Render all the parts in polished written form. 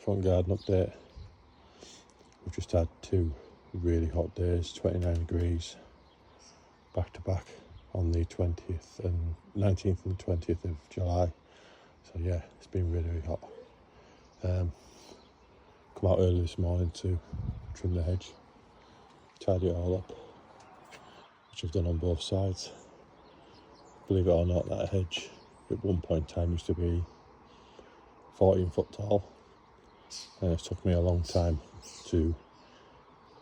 front garden update. We've just had 2 really hot days, 29 degrees, back to back on the 20th and 19th and 20th of July. So yeah, it's been really, really hot. Come out early this morning to trim the hedge, tidy it all up, which I've done on both sides. Believe it or not, that hedge at one point in time used to be 14 foot tall, and it took me a long time to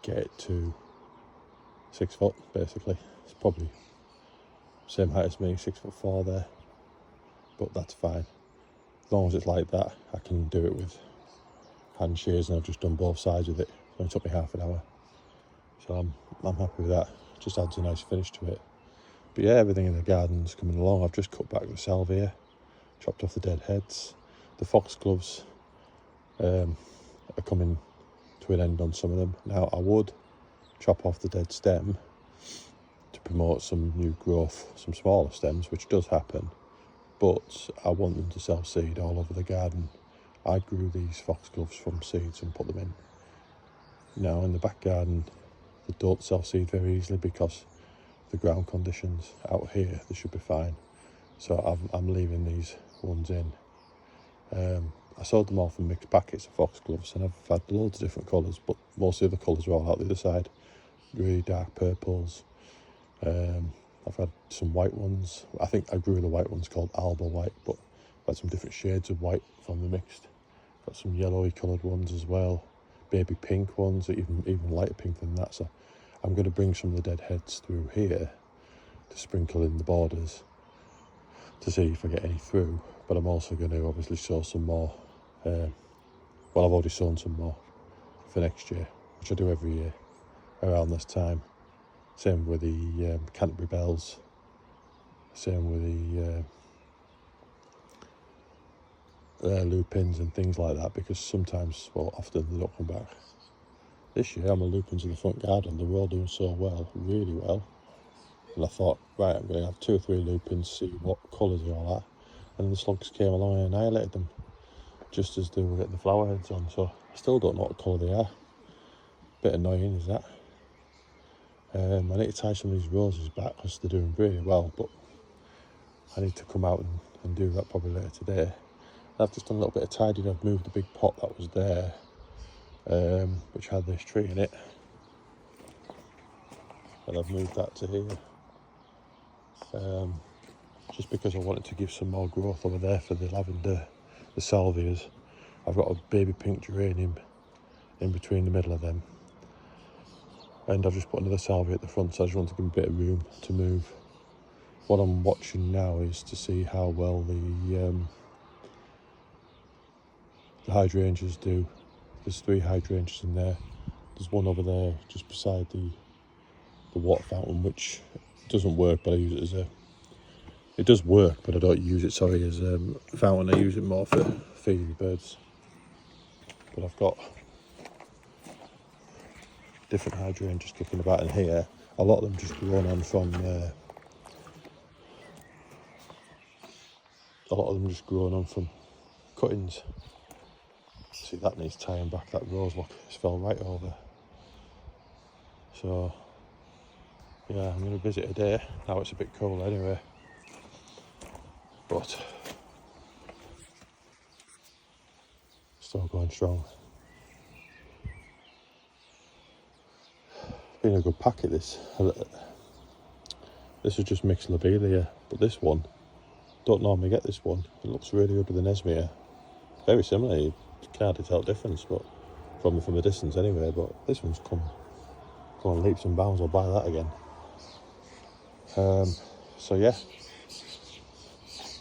get it to 6 foot basically. It's probably same height as me, 6'4" there, but that's fine. As long as it's like that, I can do it with hand shears, and I've just done both sides with it. It only took me half an hour, so I'm happy with that. Just adds a nice finish to it. But yeah, everything in the garden's coming along. I've just cut back the salvia, chopped off the dead heads. The foxgloves are coming to an end on some of them. Now I would chop off the dead stem to promote some new growth, some smaller stems, which does happen, but I want them to self-seed all over the garden. I grew these foxgloves from seeds and put them in. Now in the back garden, they don't self-seed very easily because the ground conditions. Out here they should be fine, so I'm leaving these ones in. I sold them all from mixed packets of foxgloves, and I've had loads of different colours, but most of the colours are all out the other side. Really dark purples. I've had some white ones. I think I grew the white ones called Alba White, but I've had some different shades of white from the mixed. Got some yellowy coloured ones as well, baby pink ones, even lighter pink than that. So I'm going to bring some of the dead heads through here to sprinkle in the borders to see if I get any through. But I'm also going to obviously sow some more. Well, I've already sown some more for next year, which I do every year around this time. Same with the Canterbury bells. Same with the lupins and things like that, because sometimes, well, often they don't come back. This year, I'm a lupins in the front garden. They were all doing so well, really well. And I thought, right, I'm going to have 2 or 3 lupins, see what colours they all are. And then the slugs came along and annihilated them, just as they were getting the flower heads on. So I still don't know what colour they are. Bit annoying, is that? I need to tie some of these roses back because they're doing really well, but I need to come out and do that probably later today. I've just done a little bit of tidying. I've moved the big pot that was there, which had this tree in it, and I've moved that to here, just because I wanted to give some more growth over there for the lavender, the salvias. I've got a baby pink geranium in between the middle of them, and I've just put another salvia at the front, so I just want to give a bit of room to move. What I'm watching now is to see how well the hydrangeas do. There's 3 hydrangeas in there. There's one over there just beside the water fountain, which doesn't work, but I use it as a... It does work, but I don't use it, sorry, as a fountain. I use it more for feeding the birds. But I've got different hydrangeas kicking about in here. A lot of them just grown on from... a lot of them just grown on from cuttings. See, that needs tying back, that rose, look, it's fell right over. So yeah, I'm going to visit a day. Now it's a bit cold anyway, but still going strong. It's been a good packet, this. This is just mixed lobelia, but this one, don't normally get this one. It looks really good with the Nesmia. Very similar, you can't tell the difference, but from a distance anyway. But this one's come on leaps and bounds. I'll buy that again. So yeah,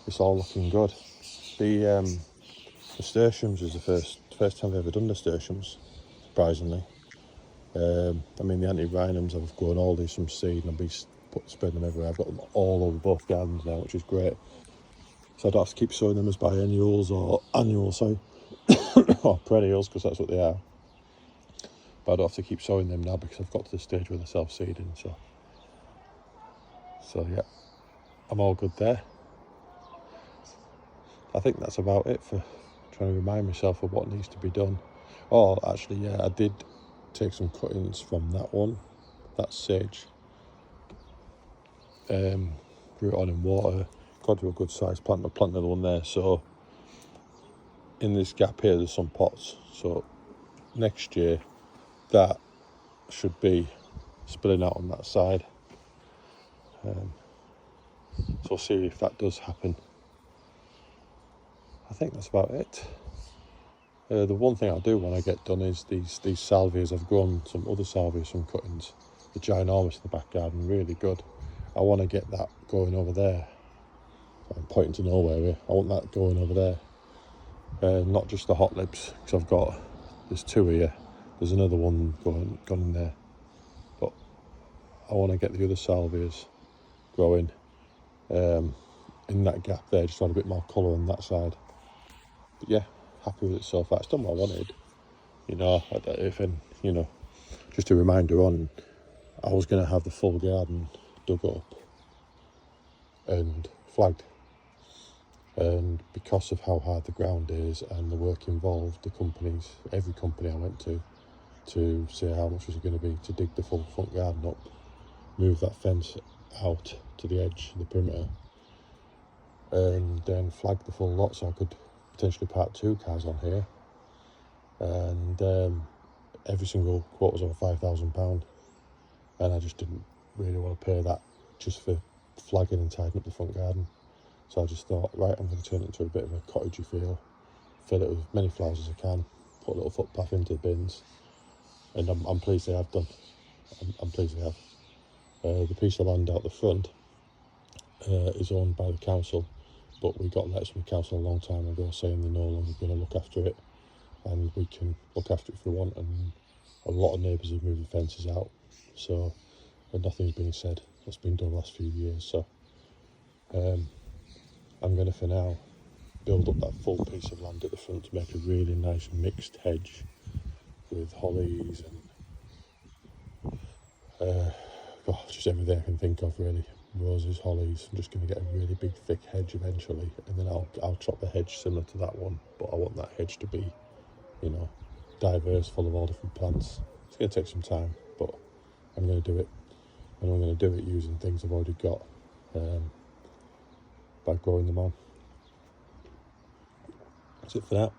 it's all looking good. The nasturtiums is the first time I've ever done nasturtiums, surprisingly. I mean, the antirrhinums, I've grown all these from seed and I'll be spreading them everywhere. I've got them all over both gardens now, which is great. So I don't have to keep sowing them as biennials or annuals, sorry, or perennials, because that's what they are. But I don't have to keep sowing them now because I've got to the stage where they're self-seeding. So yeah, I'm all good there. I think that's about it for trying to remind myself of what needs to be done. Oh, actually, yeah, I did take some cuttings from that one, that sage. Grew it on in water, got to a good size plant. I planted another one there, so in this gap here there's some pots, so next year that should be spilling out on that side. So we'll see if that does happen. I think that's about it. The one thing I do want to get done is these salvias. I've grown some other salvias from cuttings. The ginormous in the back garden, really good. I want to get that going over there. I'm pointing to nowhere here. I want that going over there. Not just the hot lips, because there's two here. There's another one gone in there. But I want to get the other salvias growing in that gap there, just add a bit more colour on that side. But yeah, happy with it so far. It's done what I wanted. Just a reminder on, I was going to have the full garden dug up and flagged. And because of how hard the ground is and the work involved, every company I went to say how much was it going to be to dig the full front garden up, move that fence out to the edge of the perimeter, and then flag the full lot so I could potentially park 2 cars on here. And every single quote was over £5,000, and I just didn't really want to pay that just for flagging and tidying up the front garden. So I just thought, right, I'm going to turn it into a bit of a cottagey feel, fill it with as many flowers as I can, put a little footpath into the bins, and I'm pleased they have done. I'm pleased they have. The piece of land out the front is owned by the council, but we got letters from the council a long time ago saying they're no longer going to look after it, and we can look after it if we want. And a lot of neighbours have moved the fences out, so nothing's been said. That's been done the last few years. So I'm going to, for now, build up that full piece of land at the front to make a really nice mixed hedge with hollies and just everything I can think of, really. Roses, hollies. I'm just going to get a really big thick hedge eventually, and then I'll chop the hedge similar to that one, but I want that hedge to be, diverse, full of all different plants. It's going to take some time, but I'm going to do it, and I'm going to do it using things I've already got, by growing them on. That's it for that.